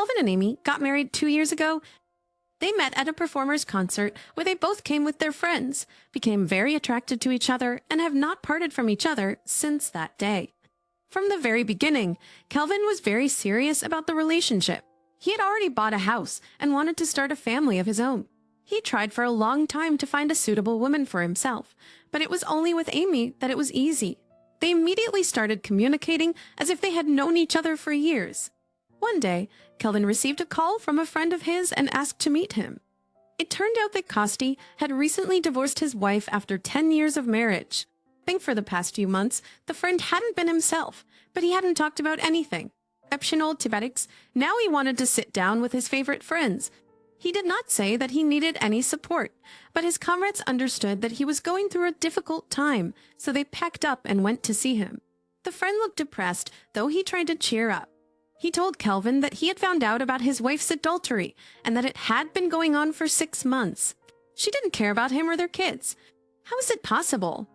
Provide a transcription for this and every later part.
Kelvin and Amy got married 2 years ago. They met at a performer's concert where they both came with their friends, became very attracted to each other, and have not parted from each other since that day. From the very beginning, Kelvin was very serious about the relationship. He had already bought a house and wanted to start a family of his own. He tried for a long time to find a suitable woman for himself, but it was only with Amy that it was easy. They immediately started communicating as if they had known each other for years. One day, Kelvin received a call from a friend of his and asked to meet him. It turned out that Kosti had recently divorced his wife after 10 years of marriage. I think for the past few months, the friend hadn't been himself, but he hadn't talked about anything. Exceptional Tibetics, now he wanted to sit down with his favorite friends. He did not say that he needed any support, but his comrades understood that he was going through a difficult time, so they packed up and went to see him. The friend looked depressed, though he tried to cheer up. He told Kelvin that he had found out about his wife's adultery and that it had been going on for 6 months. She didn't care about him or their kids. How is it possible?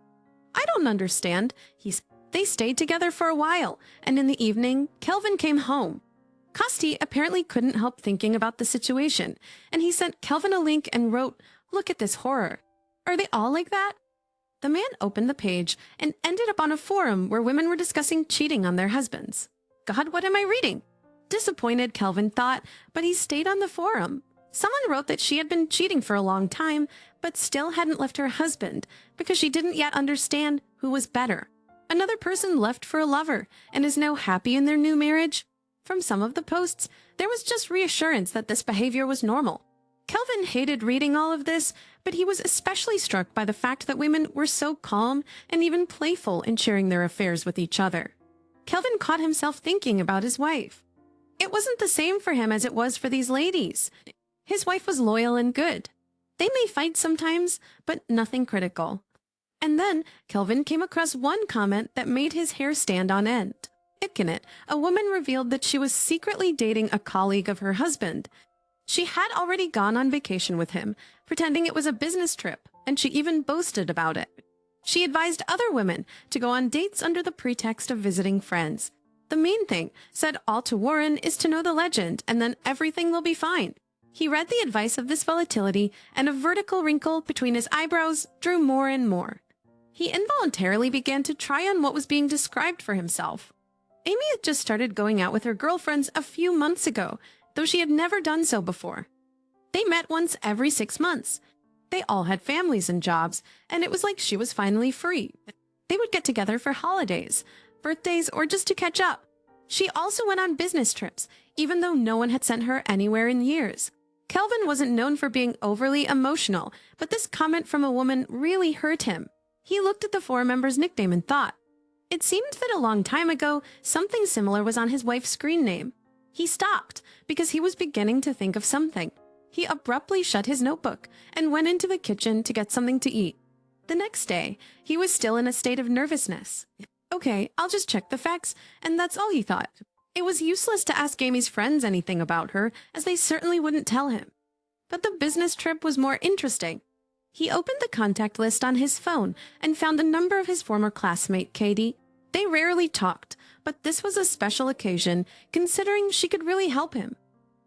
I don't understand, he said. They stayed together for a while, and in the evening, Kelvin came home. Kosti apparently couldn't help thinking about the situation, and he sent Kelvin a link and wrote, "Look at this horror. Are they all like that?" The man opened the page and ended up on a forum where women were discussing cheating on their husbands. God, what am I reading? Disappointed, Kelvin thought, but he stayed on the forum. Someone wrote that she had been cheating for a long time, but still hadn't left her husband because she didn't yet understand who was better. Another person left for a lover and is now happy in their new marriage. From some of the posts, there was just reassurance that this behavior was normal. Kelvin hated reading all of this, but he was especially struck by the fact that women were so calm and even playful in sharing their affairs with each other. Kelvin caught himself thinking about his wife. It wasn't the same for him as it was for these ladies. His wife was loyal and good. They may fight sometimes, but nothing critical. And then Kelvin came across one comment that made his hair stand on end. Ikanet, a woman revealed that she was secretly dating a colleague of her husband. She had already gone on vacation with him, pretending it was a business trip, and she even boasted about it. She advised other women to go on dates under the pretext of visiting friends. The main thing, said all to Warren, is to know the legend, and then everything will be fine. He read the advice of this volatility, and a vertical wrinkle between his eyebrows drew more and more. He involuntarily began to try on what was being described for himself. Amy had just started going out with her girlfriends a few months ago, though she had never done so before. They met once every 6 months. They all had families and jobs, and it was like she was finally free. They would get together for holidays, birthdays, or just to catch up. She also went on business trips, even though no one had sent her anywhere in years. Kelvin wasn't known for being overly emotional, but this comment from a woman really hurt him. He looked at the forum member's nickname and thought. It seemed that a long time ago, something similar was on his wife's screen name. He stopped because he was beginning to think of something. He abruptly shut his notebook and went into the kitchen to get something to eat. The next day, he was still in a state of nervousness. Okay, I'll just check the facts, and that's all he thought. It was useless to ask Amy's friends anything about her, as they certainly wouldn't tell him. But the business trip was more interesting. He opened the contact list on his phone and found the number of his former classmate, Katie. They rarely talked, but this was a special occasion, considering she could really help him.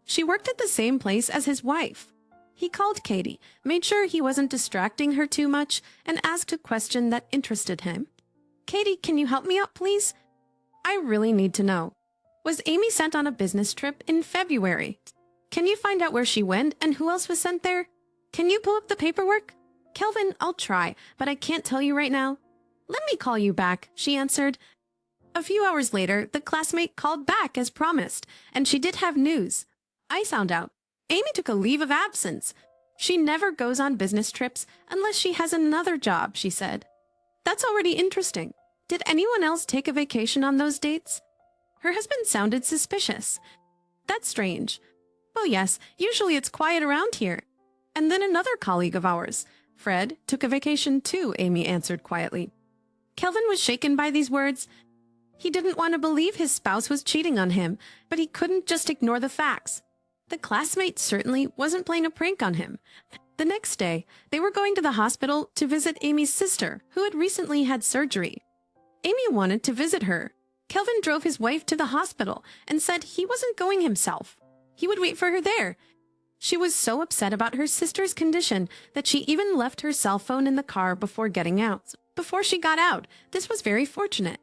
She worked at the same place as his wife. He called Katie, made sure he wasn't distracting her too much, and asked a question that interested him. Katie, can you help me out, please? I really need to know. Was Amy sent on a business trip in February? Can you find out where she went and who else was sent there? Can you pull up the paperwork? Kelvin, I'll try, but I can't tell you right now. Let me call you back, she answered. A few hours later, the classmate called back as promised, and she did have news. I found out. Amy took a leave of absence. She never goes on business trips unless she has another job, she said. That's already interesting. Did anyone else take a vacation on those dates? Her husband sounded suspicious. That's strange. Well, yes, usually it's quiet around here. And then another colleague of ours, Fred, took a vacation too, Amy answered quietly. Kelvin was shaken by these words. He didn't want to believe his spouse was cheating on him, but he couldn't just ignore the facts. The classmate certainly wasn't playing a prank on him. The next day, they were going to the hospital to visit Amy's sister, who had recently had surgery. Amy wanted to visit her. Kelvin drove his wife to the hospital and said he wasn't going himself. he would wait for her there. She was so upset about her sister's condition that she even left her cell phone in the car before getting out. Before she got out, this was very fortunate.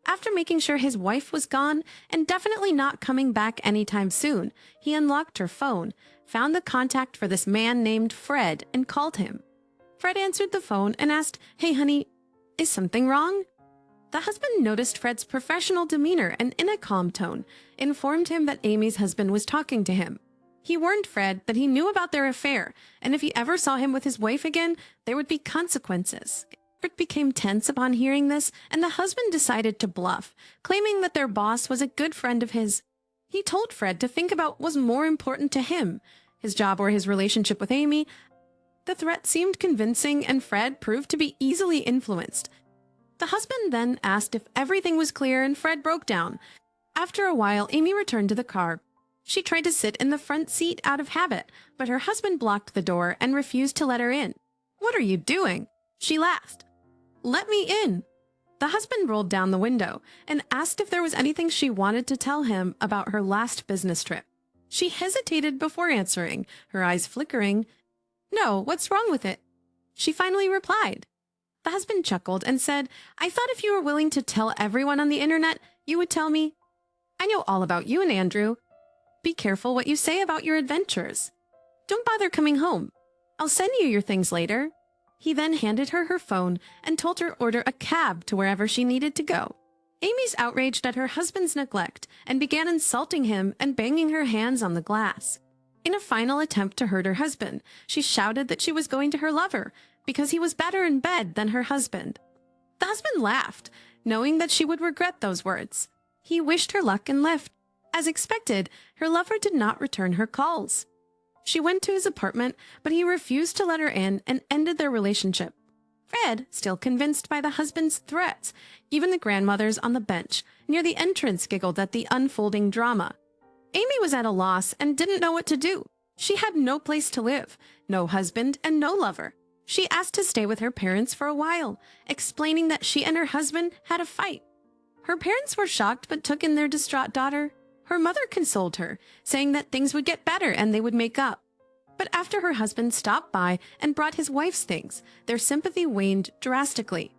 After making sure his wife was gone and definitely not coming back anytime soon, he unlocked her phone, found the contact for this man named Fred, and called him. Fred answered the phone and asked, "Hey, honey, is something wrong?" The husband noticed Fred's professional demeanor and in a calm tone, informed him that Amy's husband was talking to him. He warned Fred that he knew about their affair, and if he ever saw him with his wife again, there would be consequences. Fred became tense upon hearing this, and the husband decided to bluff, claiming that their boss was a good friend of his. He told Fred to think about what was more important to him, his job or his relationship with Amy. The threat seemed convincing, and Fred proved to be easily influenced. The husband then asked if everything was clear, and Fred broke down. After a while, Amy returned to the car. She tried to sit in the front seat out of habit, but her husband blocked the door and refused to let her in. "What are you doing?" She laughed. "Let me in." The husband rolled down the window and asked if there was anything she wanted to tell him about her last business trip. She hesitated before answering, her eyes flickering. "No, what's wrong with it?" She finally replied. The husband chuckled and said, "I thought if you were willing to tell everyone on the internet, you would tell me. I know all about you and Andrew. Be careful what you say about your adventures. Don't bother coming home. I'll send you your things later." He then handed her her phone and told her order a cab to wherever she needed to go. Amy's outraged at her husband's neglect and began insulting him and banging her hands on the glass. In a final attempt to hurt her husband, she shouted that she was going to her lover because he was better in bed than her husband. The husband laughed, knowing that she would regret those words. He wished her luck and left. As expected, her lover did not return her calls. She went to his apartment, but he refused to let her in and ended their relationship. Fred, still convinced by the husband's threats, even the grandmothers on the bench near the entrance giggled at the unfolding drama. Amy was at a loss and didn't know what to do. She had no place to live, no husband, and no lover. She asked to stay with her parents for a while, explaining that she and her husband had a fight. Her parents were shocked but took in their distraught daughter. Her mother consoled her, saying that things would get better and they would make up. But after her husband stopped by and brought his wife's things, their sympathy waned drastically.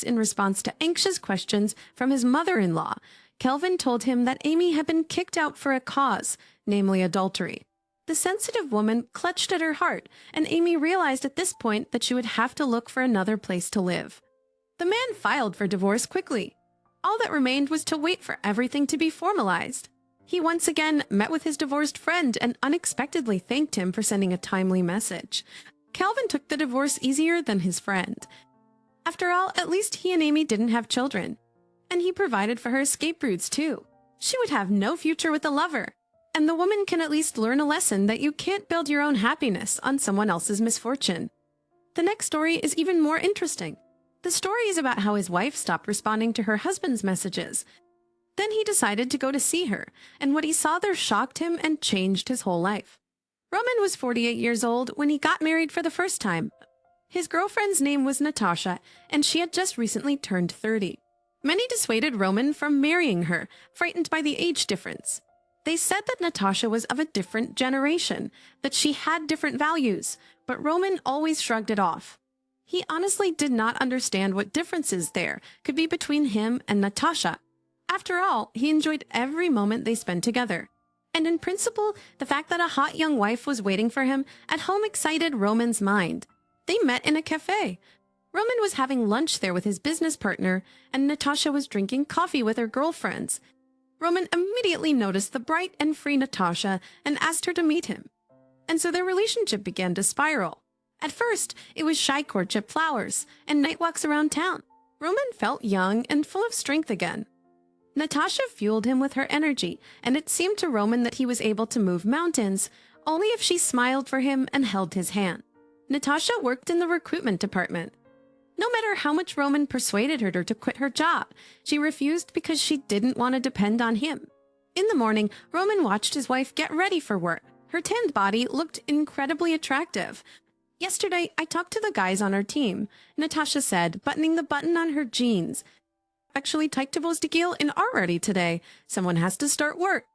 In response to anxious questions from his mother-in-law, Kelvin told him that Amy had been kicked out for a cause, namely adultery. The sensitive woman clutched at her heart, and Amy realized at this point that she would have to look for another place to live. The man filed for divorce quickly. All that remained was to wait for everything to be formalized. He once again met with his divorced friend and unexpectedly thanked him for sending a timely message. Calvin took the divorce easier than his friend. After all, at least he and Amy didn't have children. And he provided for her escape routes too. She would have no future with a lover. And the woman can at least learn a lesson that you can't build your own happiness on someone else's misfortune. The next story is even more interesting. The story is about how his wife stopped responding to her husband's messages. Then he decided to go to see her, and what he saw there shocked him and changed his whole life. Roman was 48 years old when he got married for the first time. His girlfriend's name was Natasha, and she had just recently turned 30. Many dissuaded Roman from marrying her, frightened by the age difference. They said that Natasha was of a different generation, that she had different values, but Roman always shrugged it off. He honestly did not understand what differences there could be between him and Natasha. After all, he enjoyed every moment they spent together. And in principle, the fact that a hot young wife was waiting for him at home excited Roman's mind. They met in a cafe. Roman was having lunch there with his business partner, and Natasha was drinking coffee with her girlfriends. Roman immediately noticed the bright and free Natasha and asked her to meet him. And so their relationship began to spiral. At first, it was shy courtship flowers and night walks around town. Roman felt young and full of strength again. Natasha fueled him with her energy, and it seemed to Roman that he was able to move mountains, only if she smiled for him and held his hand. Natasha worked in the recruitment department. No matter how much Roman persuaded her to quit her job, she refused because she didn't want to depend on him. In the morning, Roman watched his wife get ready for work. Her tanned body looked incredibly attractive. "Yesterday, I talked to the guys on our team," Natasha said, buttoning the button on her jeans. "Actually, tyckte was de Giel in already today. Someone has to start work."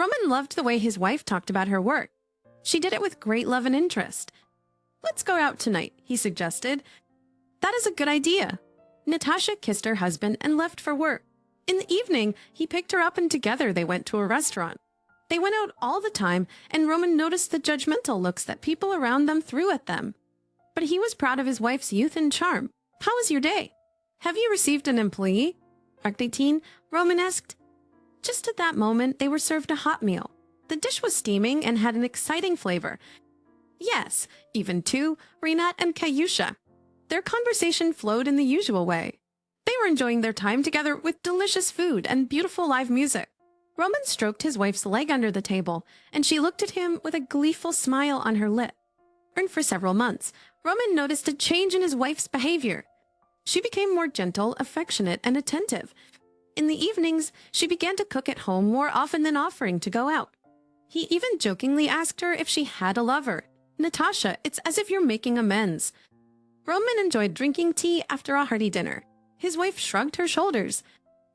Roman loved the way his wife talked about her work. She did it with great love and interest. "Let's go out tonight," he suggested. "That is a good idea." Natasha kissed her husband and left for work. In the evening, he picked her up and together they went to a restaurant. They went out all the time, and Roman noticed the judgmental looks that people around them threw at them. But he was proud of his wife's youth and charm. "How was your day? Have you received an employee?" "18," Roman asked. Just at that moment, they were served a hot meal. The dish was steaming and had an exciting flavor. Yes, even two, Rinat and Kayusha. Their conversation flowed in the usual way. They were enjoying their time together with delicious food and beautiful live music. Roman stroked his wife's leg under the table, and she looked at him with a gleeful smile on her lip. And for several months, Roman noticed a change in his wife's behavior. She became more gentle, affectionate, and attentive. In the evenings, she began to cook at home more often than offering to go out. He even jokingly asked her if she had a lover. "Natasha, it's as if you're making amends." Roman enjoyed drinking tea after a hearty dinner. His wife shrugged her shoulders.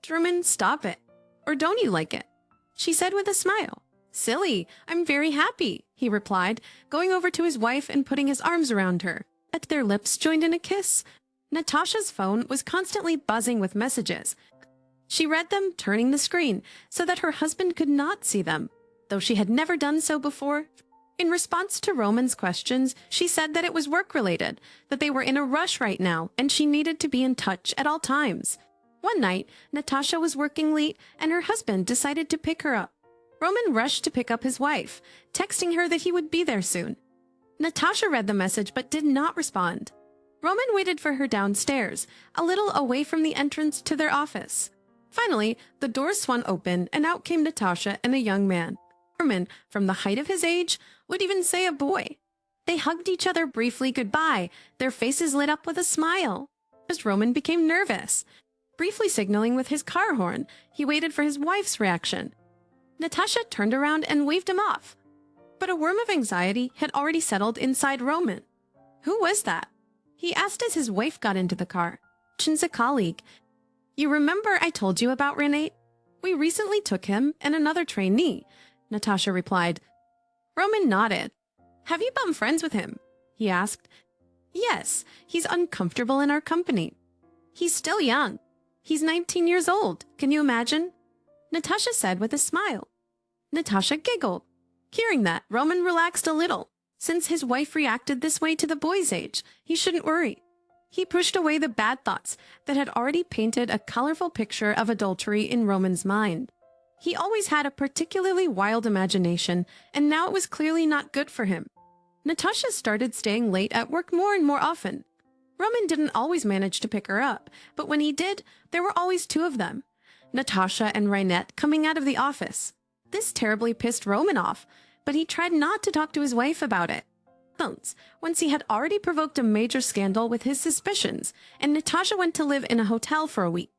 "Roman, stop it. Or don't you like it?" She said with a smile. "Silly, I'm very happy," he replied, going over to his wife and putting his arms around her. At their lips joined in a kiss. Natasha's phone was constantly buzzing with messages. She read them, turning the screen, so that her husband could not see them, though she had never done so before. In response to Roman's questions, she said that it was work-related, that they were in a rush right now, and she needed to be in touch at all times. One night, Natasha was working late, and her husband decided to pick her up. Roman rushed to pick up his wife, texting her that he would be there soon. Natasha read the message but did not respond. Roman waited for her downstairs, a little away from the entrance to their office. Finally, the door swung open, and out came Natasha and a young man. Roman, from the height of his age, would even say a boy. They hugged each other briefly goodbye, their faces lit up with a smile. As Roman became nervous, briefly signaling with his car horn, he waited for his wife's reaction. Natasha turned around and waved him off. But a worm of anxiety had already settled inside Roman. "Who was that?" he asked as his wife got into the car. "Chin's a colleague. You remember I told you about Renate? We recently took him and another trainee," Natasha replied. Roman nodded. "Have you become friends with him?" he asked. "Yes, he's uncomfortable in our company. He's still young. He's 19 years old. Can you imagine?" Natasha said with a smile. Natasha giggled. Hearing that, Roman relaxed a little. Since his wife reacted this way to the boy's age, he shouldn't worry. He pushed away the bad thoughts that had already painted a colorful picture of adultery in Roman's mind. He always had a particularly wild imagination, and now it was clearly not good for him. Natasha started staying late at work more and more often. Roman didn't always manage to pick her up, but when he did, there were always two of them, Natasha and Rinat, coming out of the office. This terribly pissed Roman off, but he tried not to talk to his wife about it. Once he had already provoked a major scandal with his suspicions, and Natasha went to live in a hotel for a week.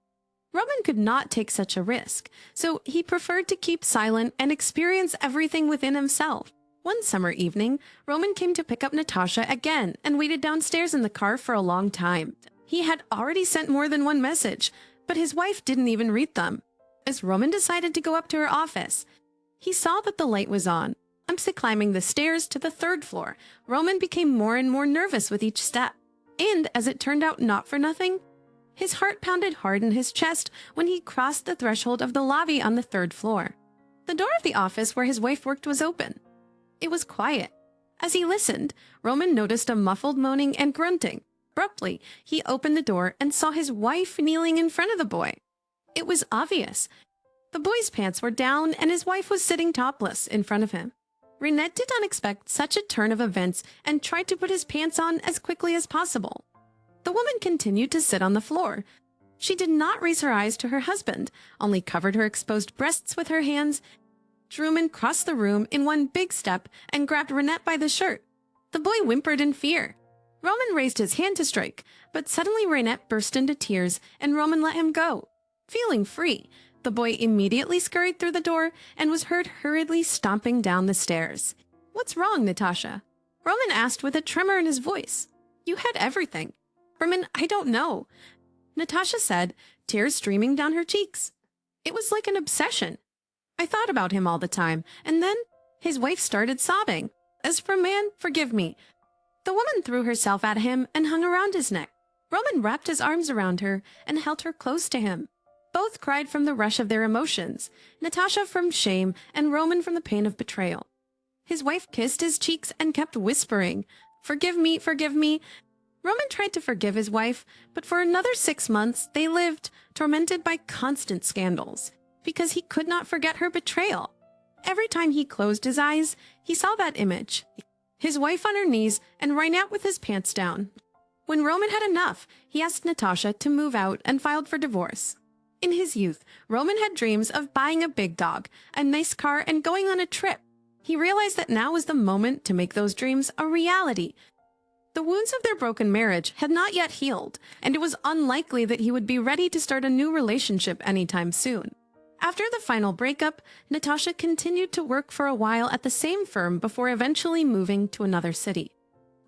Roman could not take such a risk, so he preferred to keep silent and experience everything within himself. One summer evening, Roman came to pick up Natasha again and waited downstairs in the car for a long time. He had already sent more than one message, but his wife didn't even read them. As Roman decided to go up to her office, he saw that the light was on. Climbing the stairs to the third floor, Roman became more and more nervous with each step. And, as it turned out not for nothing, his heart pounded hard in his chest when he crossed the threshold of the lobby on the third floor. The door of the office where his wife worked was open. It was quiet. As he listened, Roman noticed a muffled moaning and grunting. Abruptly, he opened the door and saw his wife kneeling in front of the boy. It was obvious. The boy's pants were down and his wife was sitting topless in front of him. Rinat did not expect such a turn of events and tried to put his pants on as quickly as possible. The woman continued to sit on the floor. She did not raise her eyes to her husband, only covered her exposed breasts with her hands. Roman crossed the room in one big step and grabbed Rinat by the shirt. The boy whimpered in fear. Roman raised his hand to strike, but suddenly Rinat burst into tears and Roman let him go. Feeling free, the boy immediately scurried through the door and was heard hurriedly stomping down the stairs. "What's wrong, Natasha?" Roman asked with a tremor in his voice. "You had everything." "Roman, I don't know," Natasha said, tears streaming down her cheeks. "It was like an obsession. I thought about him all the time, and then his wife started sobbing. As for man, forgive me. The woman threw herself at him and hung around his neck. Roman wrapped his arms around her and held her close to him. Both cried from the rush of their emotions, Natasha from shame and Roman from the pain of betrayal. His wife kissed his cheeks and kept whispering, "Forgive me, forgive me." Roman tried to forgive his wife, but for another 6 months they lived, tormented by constant scandals, because he could not forget her betrayal. Every time he closed his eyes, he saw that image, his wife on her knees and Reinhard with his pants down. When Roman had enough, he asked Natasha to move out and filed for divorce. In his youth, Roman had dreams of buying a big dog, a nice car, and going on a trip. He realized that now was the moment to make those dreams a reality. The wounds of their broken marriage had not yet healed, and it was unlikely that he would be ready to start a new relationship anytime soon. After the final breakup, Natasha continued to work for a while at the same firm before eventually moving to another city.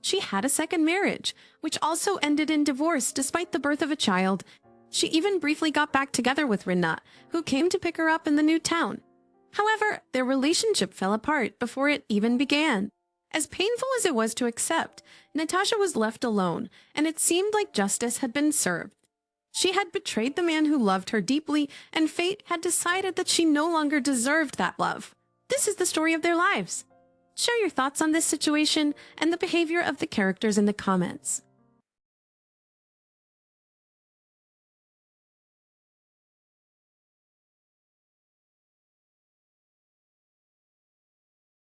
She had a second marriage, which also ended in divorce despite the birth of a child. She even briefly got back together with Rinna, who came to pick her up in the new town. However, their relationship fell apart before it even began. As painful as it was to accept, Natasha was left alone, and it seemed like justice had been served. She had betrayed the man who loved her deeply, and fate had decided that she no longer deserved that love. This is the story of their lives. Share your thoughts on this situation and the behavior of the characters in the comments.